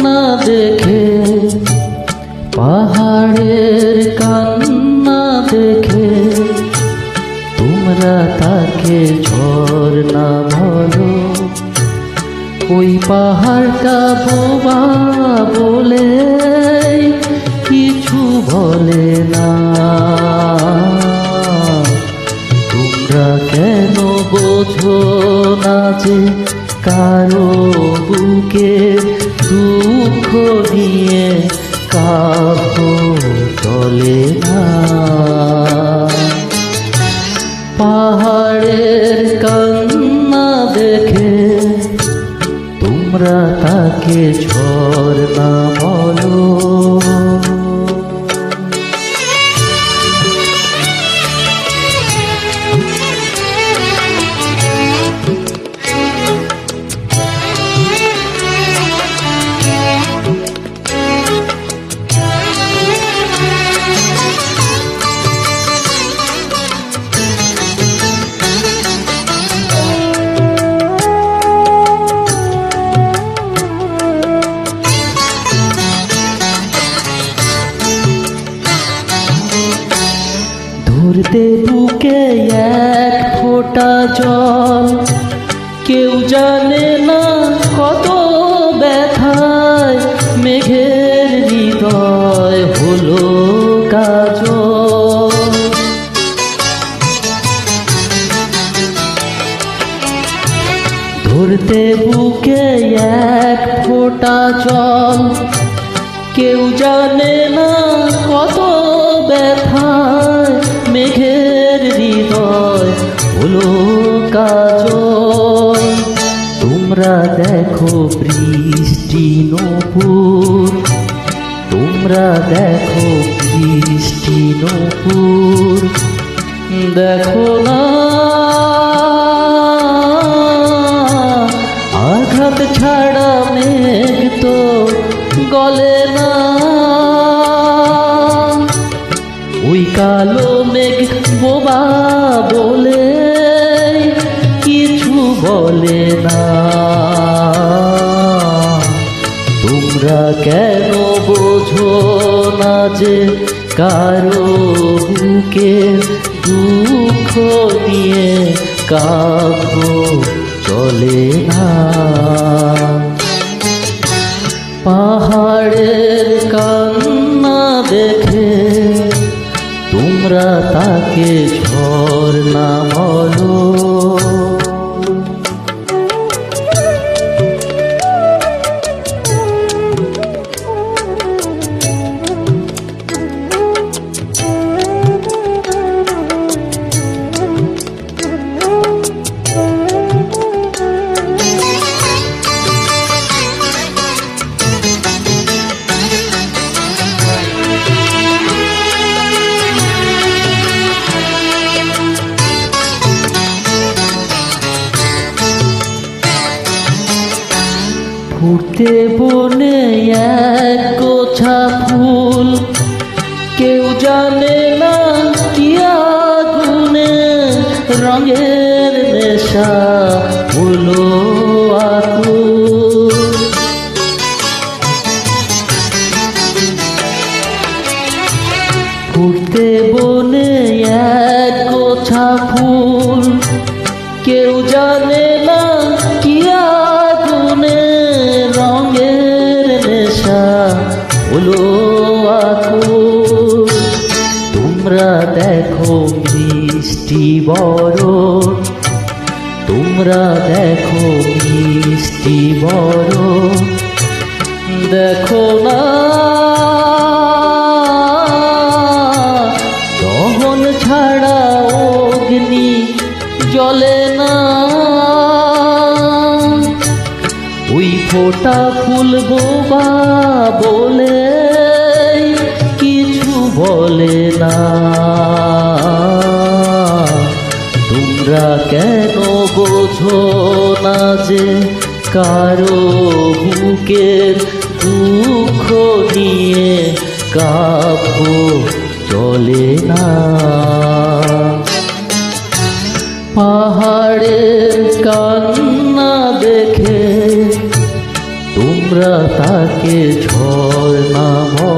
কান্না দেখে, পাহাড়ের কান্না দেখে তোমরা তাকে ঝর্ণা বলো। ওই পাহাড়টা বোবা বলে কিছু বলে না। তোমরা কেন বোঝো না যে কারো বুকে দুঃখ নিয়ে কাব্য চলে না। পাহাড়ের কান্না দেখে তোমরা তাকে ঝর্ণা বলো। ধরতে বুকে এক ফোঁটা জল, কেউ জানে না কত ব্যথায় মেঘের হৃদয় হলো কাজল। ধরতে বুকে এক ফোঁটা জল, কেউ জানে না কত ব্যথায় মেঘের হৃদয় হলো কাজল। তোমরা দেখো বৃষ্টি নূপুর, তোমরা দেখো বৃষ্টি নূপুর, দেখো না আঘাত ছাড়া মেঘ তো গলে না। ওই কালো মেঘ বোবা বলে কিছু বলে না। তোমরা কেন বোঝো না যে কারো বুকে দুঃখ নিয়ে কাব্য চলে না। পাহাড়ের কান্না দেখে তোমরা তাকে ঝর্ণা বলো। ফুটে বনে এক গোছা ফুল, কেউ জানে না কি আগুনে রঙের নেশা হলো আকুল। ফুটে বনে এক গোছা ফুল, কেউ জানে না কি আগুনে রঙের নেশা হলো আকুল। তোমরা দেখো মিষ্টি বরণ, তোমরা দেখো মিষ্টি বরণ, দেখো না দহন ছাড়া অগ্নি জ্বলে না। ওই ফোঁটা ফুল বোবা বলে কিছু বলে না। তোমরা কেন বোঝো না যে কারো বুকের দুঃখ নিয়ে কাব্য চলে না। পাহাড়ের কান্না দেখে তোমরা তাকে ডাকে ঝর্ণা